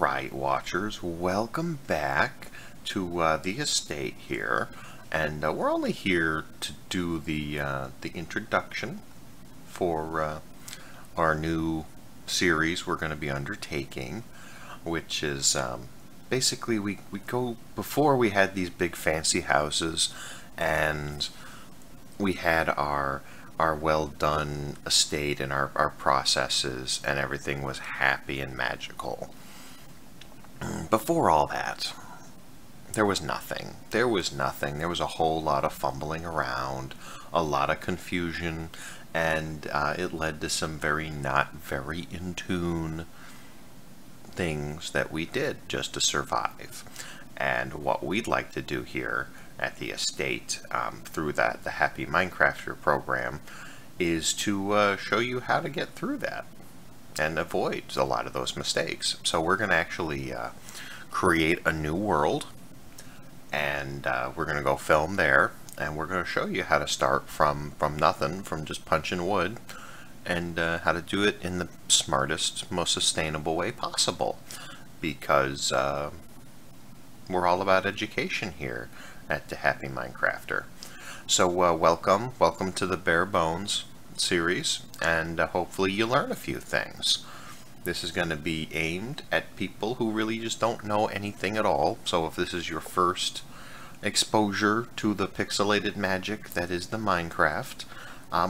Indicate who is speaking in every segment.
Speaker 1: Alright, watchers, welcome back to the estate here, and we're only here to do the introduction for our new series we're going to be undertaking, which is basically we go, before we had these big fancy houses and we had our well done estate and our processes and everything was happy and magical. Before all that, there was nothing. There was nothing. There was a whole lot of fumbling around, a lot of confusion, and it led to some not very in tune things that we did just to survive. And what we'd like to do here at the estate, through the Happy Minecrafter program, is to show you how to get through that and avoid a lot of those mistakes. So we're going to actually create a new world, and we're going to go film there, and we're going to show you how to start from nothing, from just punching wood, and how to do it in the smartest, most sustainable way possible, because we're all about education here at the Happy Minecrafter. So welcome to the Bare Bones series, and hopefully you learn a few things. This is going to be aimed at people who really just don't know anything at all. So if this is your first exposure to the pixelated magic that is the Minecraft,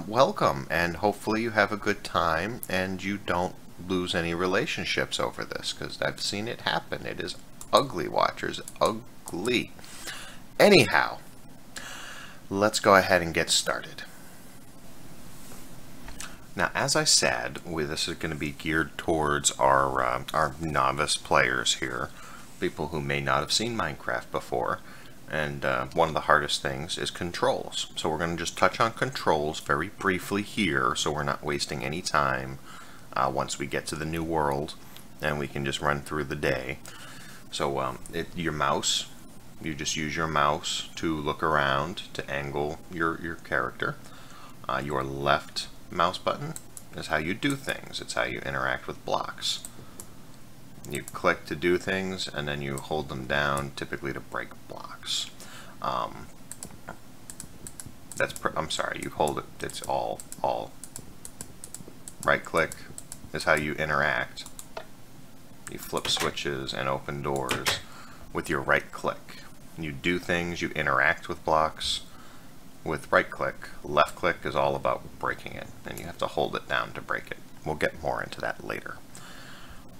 Speaker 1: welcome, and hopefully you have a good time and you don't lose any relationships over this, because I've seen it happen. It is ugly, watchers, ugly. Anyhow, let's go ahead and get started. Now, as I said, this is going to be geared towards our novice players here, people who may not have seen Minecraft before, and one of the hardest things is controls. So we're going to just touch on controls very briefly here, so we're not wasting any time once we get to the new world, and we can just run through the day. So your mouse, you just use your mouse to look around, to angle your character. Your left mouse button is how you do things. It's how you interact with blocks. You click to do things, and then you hold them down, typically to break blocks. I'm sorry, you hold it. It's all. Right click is how you interact. You flip switches and open doors with your right click. You do things. You interact with blocks with right click. Left click is all about breaking it, and you have to hold it down to break it. We'll get more into that later.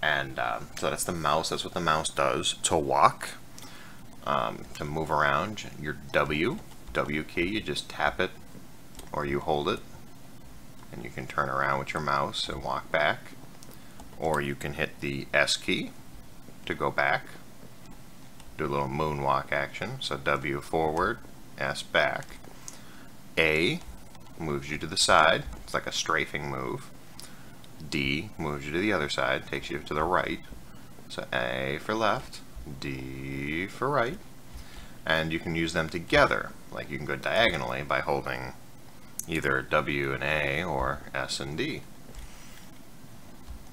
Speaker 1: And so that's the mouse. That's what the mouse does. To walk, to move around, your W key, you just tap it or you hold it, and you can turn around with your mouse and walk back. Or you can hit the S key to go back, do a little moonwalk action. So W forward, S back. A moves you to the side. It's like a strafing move. D moves you to the other side, takes you to the right. So A for left, D for right. And you can use them together. Like you can go diagonally by holding either W and A or S and D.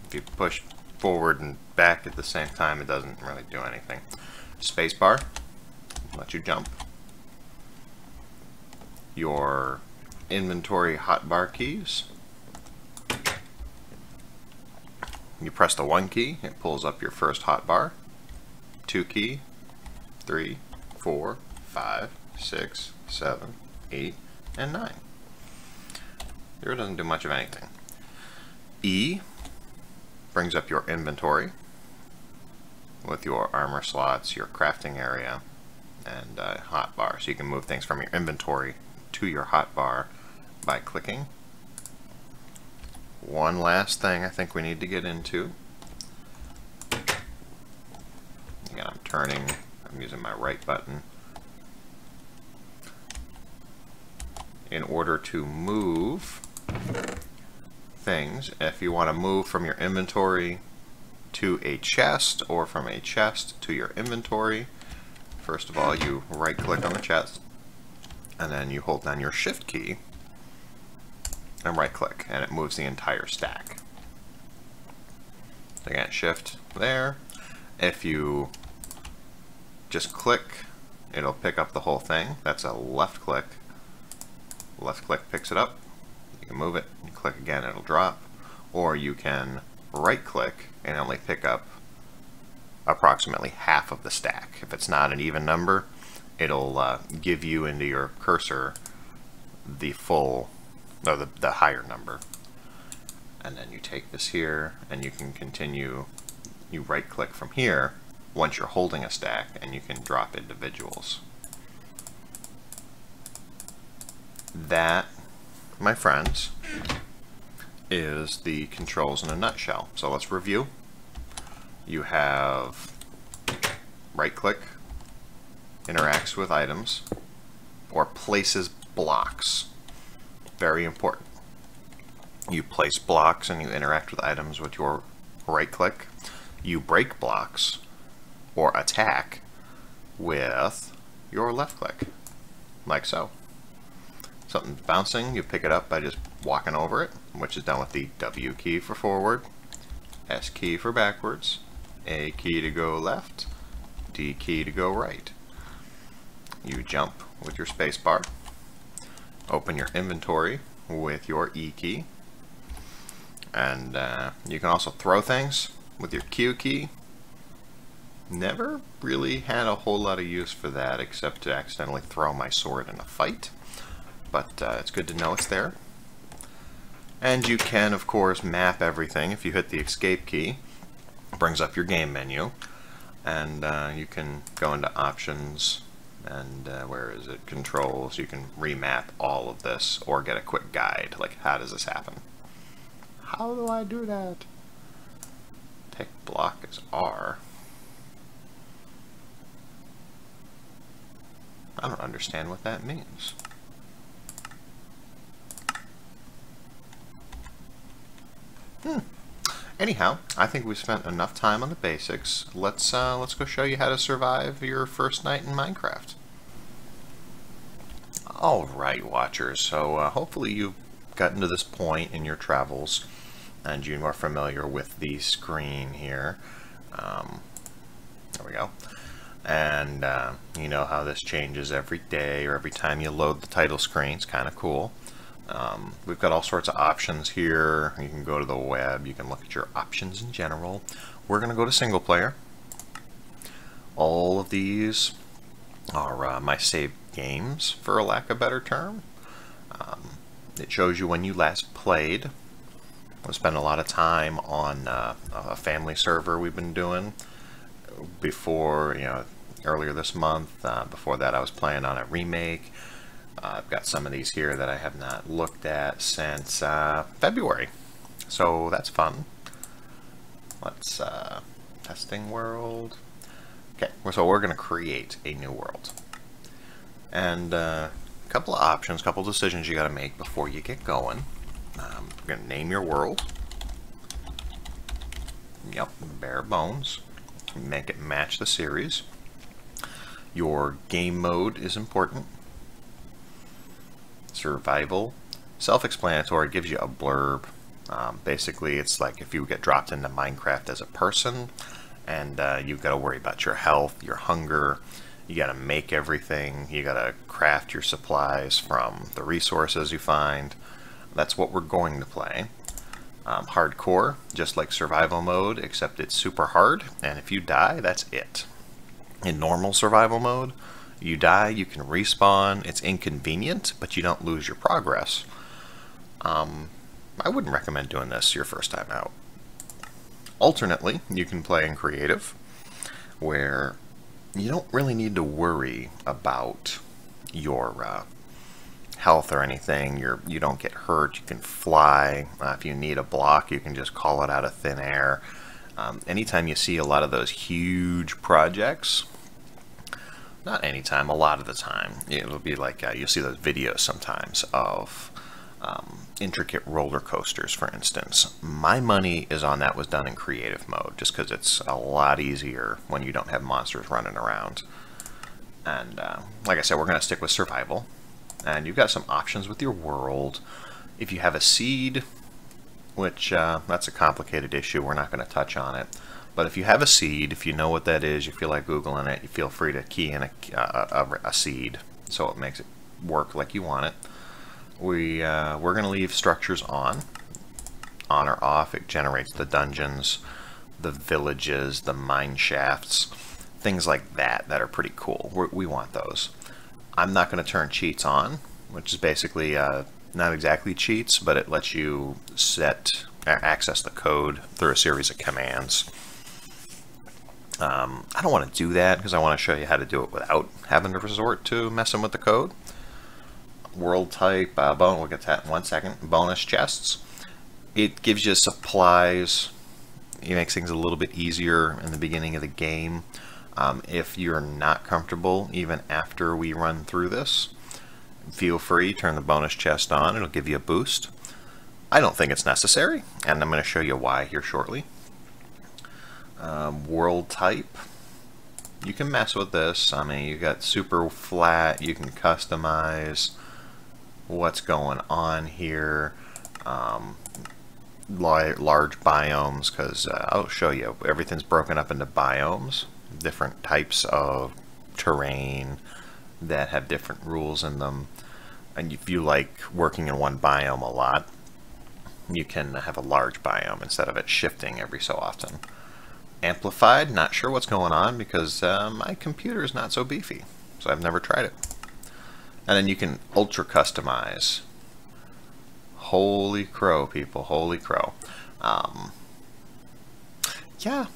Speaker 1: If you push forward and back at the same time, it doesn't really do anything. Spacebar lets you jump. Your inventory hotbar keys. You press the 1 key, it pulls up your first hotbar. 2 key, 3, 4, 5, 6, 7, 8, and 9. Here it doesn't do much of anything. E brings up your inventory with your armor slots, your crafting area, and hotbar. So you can move things from your inventory to your hotbar by clicking. One last thing I think we need to get into. Again, I'm using my right button. In order to move things, if you want to move from your inventory to a chest, or from a chest to your inventory, first of all you right click on the chest, and then you hold down your shift key and right click, and it moves the entire stack. Again, shift there, If you just click, it'll pick up the whole thing. That's a left click. Left click picks it up. You can move it. You click again, it'll drop. Or you can right click and only pick up approximately half of the stack. If it's not an even number, it'll give you into your cursor the full, or the higher number. And then you take this here and you can continue, you right click from here once you're holding a stack, and you can drop individuals. That, my friends, is the controls in a nutshell. So let's review. You have right click, interacts with items, or places blocks. Very important. You place blocks and you interact with items with your right click. You break blocks or attack with your left click, like so. Something's bouncing, you pick it up by just walking over it, which is done with the W key for forward, S key for backwards, A key to go left, D key to go right. You jump with your space bar, open your inventory with your E key, and you can also throw things with your Q key. Never really had a whole lot of use for that except to accidentally throw my sword in a fight, but it's good to know it's there. And you can, of course, map everything. If you hit the escape key, it brings up your game menu, and you can go into options, and where is it? Controls. You can remap all of this or get a quick guide, like how does this happen? How do I do that? Pick block as R. I don't understand what that means. Anyhow, I think we've spent enough time on the basics. Let's go show you how to survive your first night in Minecraft. Alright, watchers, so hopefully you've gotten to this point in your travels and you are familiar with the screen here. There we go. And you know how this changes every day or every time you load the title screen. It's kind of cool. We've got all sorts of options here. You can go to the web, you can look at your options in general. We're going to go to single player. All of these are my saved games, for a lack of a better term. It shows you when you last played. We spent a lot of time on a family server we've been doing before, earlier this month. Before that I was playing on a remake. I've got some of these here that I have not looked at since February, so that's fun. Let's testing world. Okay, so we're going to create a new world, and a couple of options, couple of decisions you got to make before you get going. You're going to name your world. Yep, bare bones. Make it match the series. Your game mode is important. Survival, self-explanatory, gives you a blurb. Basically, it's like if you get dropped into Minecraft as a person, and you've got to worry about your health, your hunger. You got to make everything. You got to craft your supplies from the resources you find. That's what we're going to play. Hardcore, just like survival mode, except it's super hard, and if you die, that's it. In normal survival mode, you die, you can respawn. It's inconvenient, but you don't lose your progress. I wouldn't recommend doing this your first time out. Alternately, you can play in creative, where you don't really need to worry about your health or anything. You don't get hurt. You can fly. If you need a block, you can just call it out of thin air. Anytime you see a lot of those huge projects, not anytime, a lot of the time, it'll be like you'll see those videos sometimes of intricate roller coasters, for instance. My money is on that was done in creative mode, just because it's a lot easier when you don't have monsters running around. And like I said, we're going to stick with survival. And you've got some options with your world. If you have a seed, which that's a complicated issue, we're not going to touch on it. But if you have a seed, if you know what that is, you feel like Googling it, you feel free to key in a seed so it makes it work like you want it. We're going to leave structures on or off. It generates the dungeons, the villages, the mine shafts, things like that that are pretty cool. We want those. I'm not going to turn cheats on, which is basically not exactly cheats, but it lets you access the code through a series of commands. I don't want to do that because I want to show you how to do it without having to resort to messing with the code. World type, we'll get to that in 1 second. Bonus chests. It gives you supplies. It makes things a little bit easier in the beginning of the game. If you're not comfortable, even after we run through this, feel free, turn the bonus chest on. It'll give you a boost. I don't think it's necessary, and I'm going to show you why here shortly. World type. You can mess with this. I mean, you got super flat. You can customize what's going on here. Large biomes, because I'll show you. Everything's broken up into biomes. Different types of terrain that have different rules in them. And if you like working in one biome a lot, you can have a large biome instead of it shifting every so often. Amplified, not sure what's going on because my computer is not so beefy, so I've never tried it. And then you can ultra customize. Holy crow, people, holy crow. Yeah,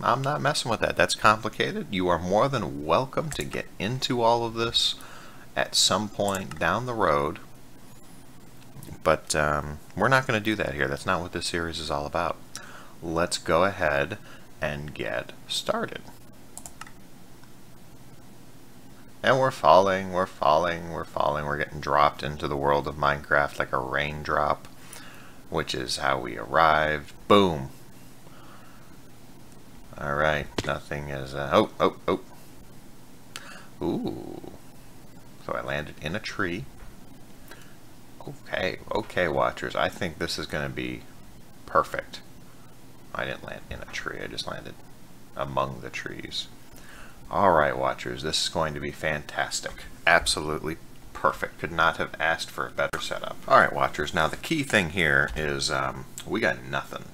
Speaker 1: I'm not messing with that. That's complicated. You are more than welcome to get into all of this at some point down the road. But we're not going to do that here. That's not what this series is all about. Let's go ahead and get started. And we're falling, we're falling, we're falling. We're getting dropped into the world of Minecraft like a raindrop, which is how we arrived. Boom. Alright, nothing is... oh. Ooh. So I landed in a tree. Okay, watchers. I think this is going to be perfect. I didn't land in a tree. I just landed among the trees. Alright, watchers. This is going to be fantastic. Absolutely perfect. Could not have asked for a better setup. Alright, watchers. Now, the key thing here is we got nothing.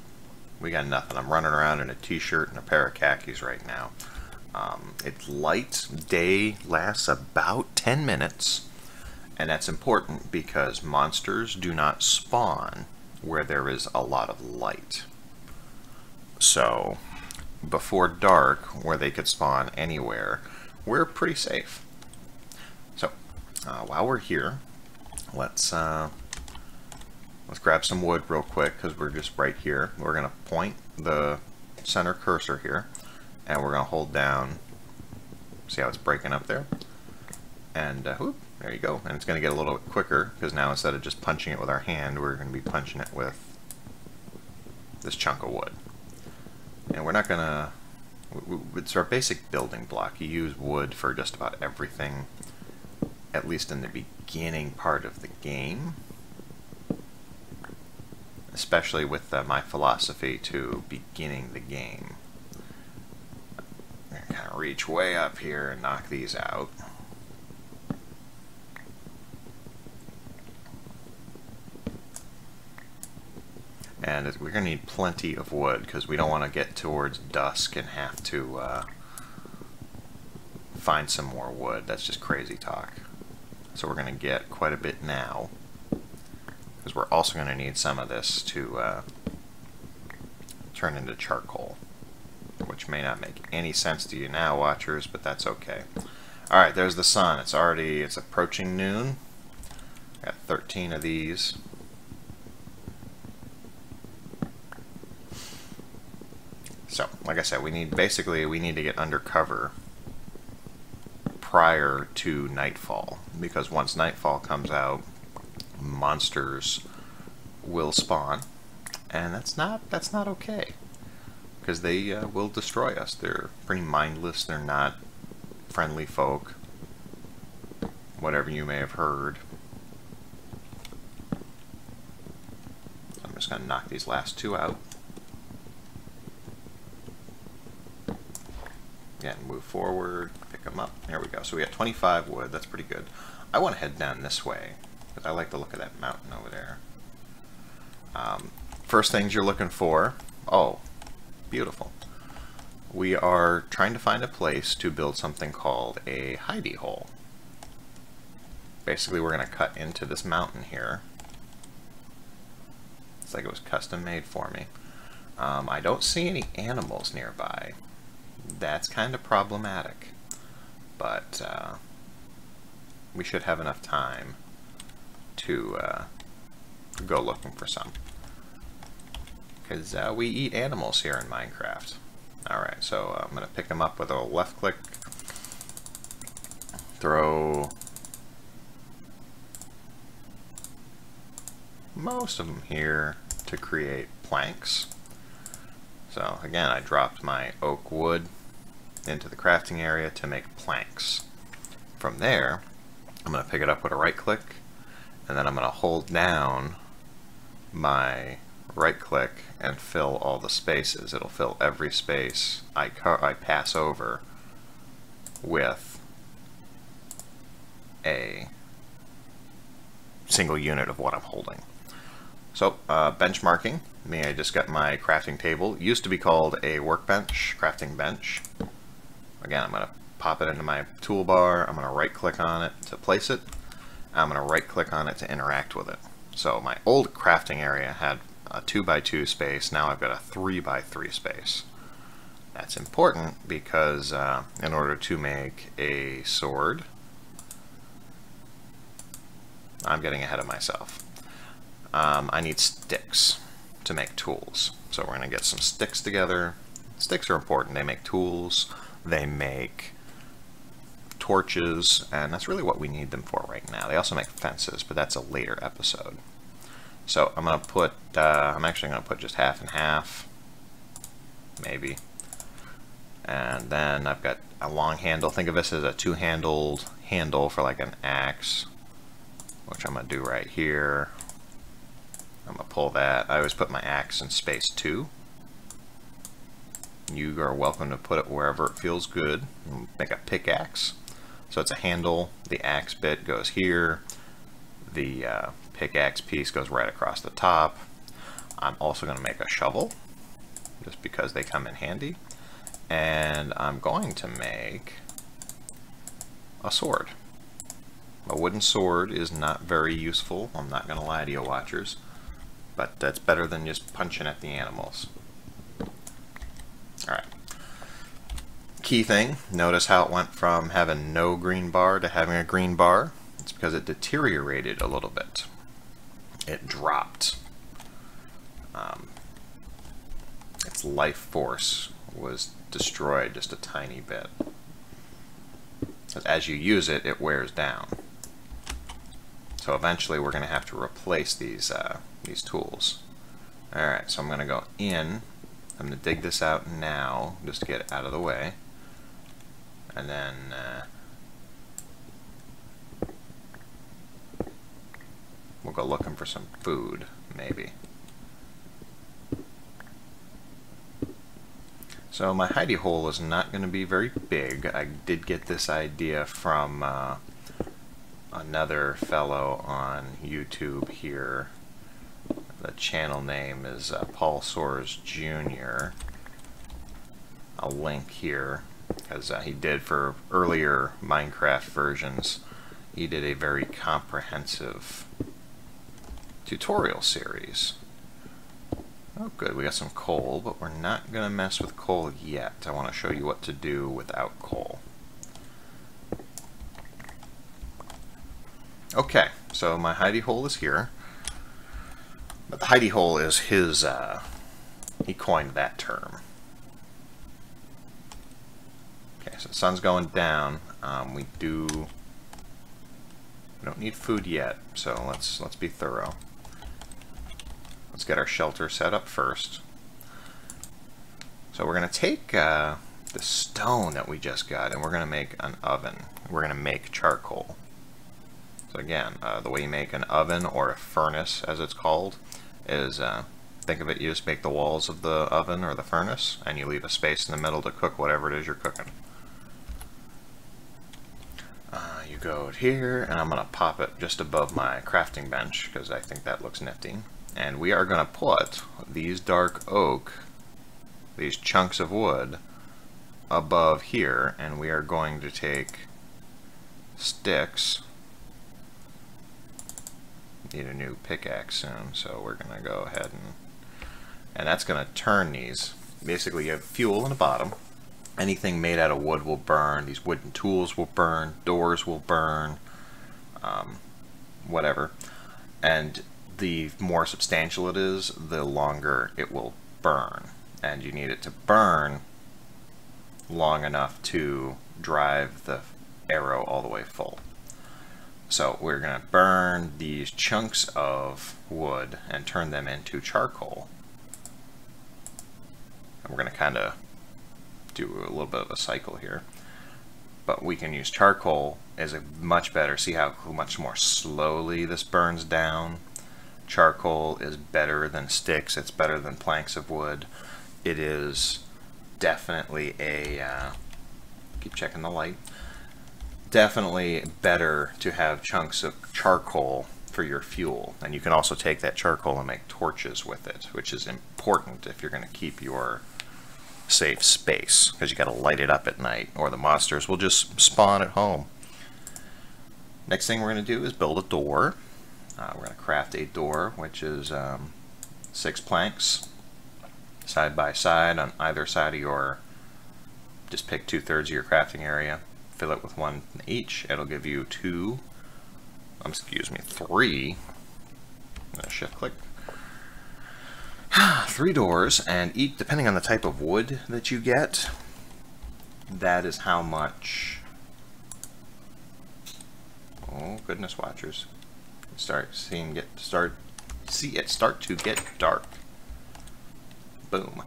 Speaker 1: We got nothing. I'm running around in a t-shirt and a pair of khakis right now. It's light. Day lasts about 10 minutes. And that's important because monsters do not spawn where there is a lot of light. So, before dark, where they could spawn anywhere, we're pretty safe. So, while we're here, let's grab some wood real quick because we're just right here. We're going to point the center cursor here, and we're going to hold down. See how it's breaking up there? And whoop, there you go. And it's going to get a little bit quicker because now instead of just punching it with our hand, we're going to be punching it with this chunk of wood. And we're not going to... It's our basic building block. You use wood for just about everything, at least in the beginning part of the game. Especially with my philosophy to beginning the game. I'm going to kind of reach way up here and knock these out. And we're going to need plenty of wood because we don't want to get towards dusk and have to find some more wood. That's just crazy talk. So we're going to get quite a bit now because we're also going to need some of this to turn into charcoal, which may not make any sense to you now, watchers, but that's okay. Alright, there's the sun. It's approaching noon. Got 13 of these. So, like I said, we need to get under cover prior to nightfall, because once nightfall comes out, monsters will spawn, and that's not okay, because they will destroy us. They're pretty mindless. They're not friendly folk, whatever you may have heard. I'm just going to knock these last two out. Again, move forward, pick them up. There we go. So we got 25 wood. That's pretty good. I want to head down this way because I like the look of that mountain over there. First things you're looking for. Oh, beautiful. We are trying to find a place to build something called a hidey hole. Basically, we're going to cut into this mountain here. It's like it was custom made for me. I don't see any animals nearby. That's kind of problematic, but we should have enough time to go looking for some, because we eat animals here in Minecraft. Alright, so I'm going to pick them up with a left click, throw most of them here to create planks. So again, I dropped my oak wood into the crafting area to make planks. From there, I'm going to pick it up with a right click, and then I'm going to hold down my right click and fill all the spaces. It'll fill every space I pass over with a single unit of what I'm holding. So, benchmarking. I just got my crafting table. It used to be called a workbench, crafting bench. Again, I'm going to pop it into my toolbar. I'm going to right click on it to place it. I'm going to right click on it to interact with it. So my old crafting area had a 2x2 space. Now I've got a 3x3 space. That's important because in order to make a sword, I'm getting ahead of myself. I need sticks to make tools. So we're going to get some sticks together. Sticks are important. They make tools, they make torches, and that's really what we need them for right now. They also make fences, but that's a later episode. So I'm going to put, I'm actually going to put just half and half, maybe. And then I've got a long handle. Think of this as a two-handled handle for like an axe, which I'm going to do right here. I'm going to pull that. I always put my axe in space 2. You are welcome to put it wherever it feels good. Make a pickaxe. So it's a handle. The axe bit goes here. The pickaxe piece goes right across the top. I'm also going to make a shovel, just because they come in handy. And I'm going to make a sword. A wooden sword is not very useful. I'm not going to lie to you, watchers. But that's better than just punching at the animals. Alright. Key thing, notice how it went from having no green bar to having a green bar. It's because it deteriorated a little bit. It dropped. Its life force was destroyed just a tiny bit. As you use it, it wears down. So eventually we're going to have to replace these tools. Alright, so I'm going to go in. I'm going to dig this out now, just to get it out of the way. And then we'll go looking for some food, maybe. So my hidey hole is not going to be very big. I did get this idea from another fellow on YouTube here. The channel name is Paul Soares Jr. I'll link here, because he did for earlier Minecraft versions. He did a very comprehensive tutorial series. Oh good, we got some coal, but we're not going to mess with coal yet. I want to show you what to do without coal. Okay, so my hidey hole is here. But the hidey hole is his, he coined that term. Okay, so the sun's going down. We don't need food yet, so let's be thorough. Let's get our shelter set up first. So we're going to take the stone that we just got, and we're going to make an oven. We're going to make charcoal. So again, the way you make an oven, or a furnace as it's called, is think of it, you just make the walls of the oven or the furnace, and you leave a space in the middle to cook whatever it is you're cooking. You go here, and I'm going to pop it just above my crafting bench because I think that looks nifty. And we are going to put these dark oak, these chunks of wood, above here, and we are going to take sticks. Need a new pickaxe soon, so we're going to go ahead and that's going to turn these. Basically, you have fuel in the bottom. Anything made out of wood will burn. These wooden tools will burn. Doors will burn. Whatever. And the more substantial it is, the longer it will burn. And you need it to burn long enough to drive the arrow all the way full. So we're going to burn these chunks of wood and turn them into charcoal. And we're going to kind of do a little bit of a cycle here. But we can use charcoal as a much better, see how much more slowly this burns down. Charcoal is better than sticks, it's better than planks of wood. It is definitely a, keep checking the light, definitely better to have chunks of charcoal for your fuel. And you can also take that charcoal and make torches with it, which is important if you're going to keep your safe space, because you got to light it up at night or the monsters will just spawn at home. Next thing we're going to do is build a door. We're going to craft a door, which is 6 planks side by side on either side of your, just pick 2/3 of your crafting area, fill it with 1 each. It'll give you 3, I'm going to shift click, 3 doors, and each, depending on the type of wood that you get, that is how much, oh goodness watchers, see it start to get dark. Boom.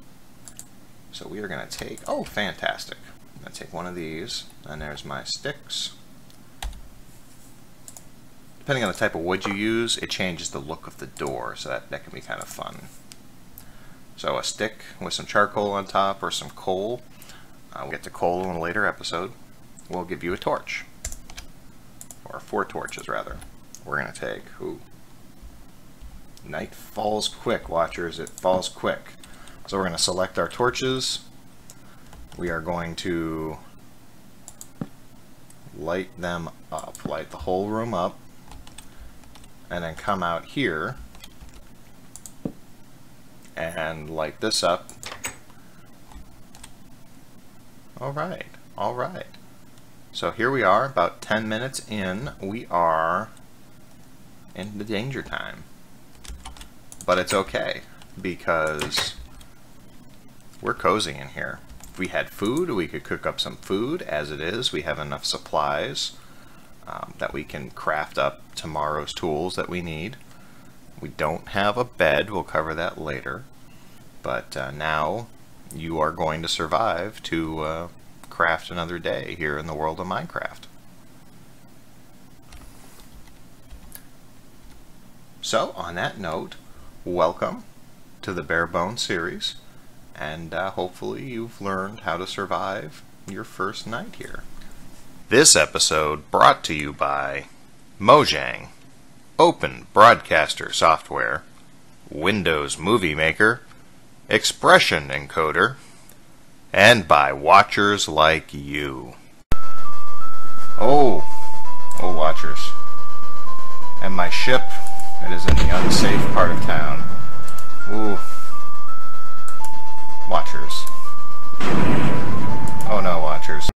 Speaker 1: So we are going to take, oh fantastic, I'm going to take one of these, and there's my sticks. Depending on the type of wood you use, it changes the look of the door, so that can be kind of fun. So a stick with some charcoal on top or some coal, we'll get to coal in a later episode, will give you a torch. Or 4 torches rather. We're going to take, ooh, night falls quick, watchers, it falls quick. So we're going to select our torches. We are going to light them up, light the whole room up, and then come out here and light this up. Alright, alright. So here we are, about 10 minutes in, we are in the danger time. But it's okay, because we're cozy in here. If we had food, we could cook up some food. As it is, we have enough supplies that we can craft up tomorrow's tools that we need. We don't have a bed, we'll cover that later. But now you are going to survive to craft another day here in the world of Minecraft. So, on that note, welcome to the Bare Bones series, and hopefully you've learned how to survive your first night here. This episode brought to you by Mojang, Open Broadcaster Software, Windows Movie Maker, Expression Encoder, and by watchers like you. Oh, watchers. And my ship, it is in the unsafe part of town. Ooh. Watchers.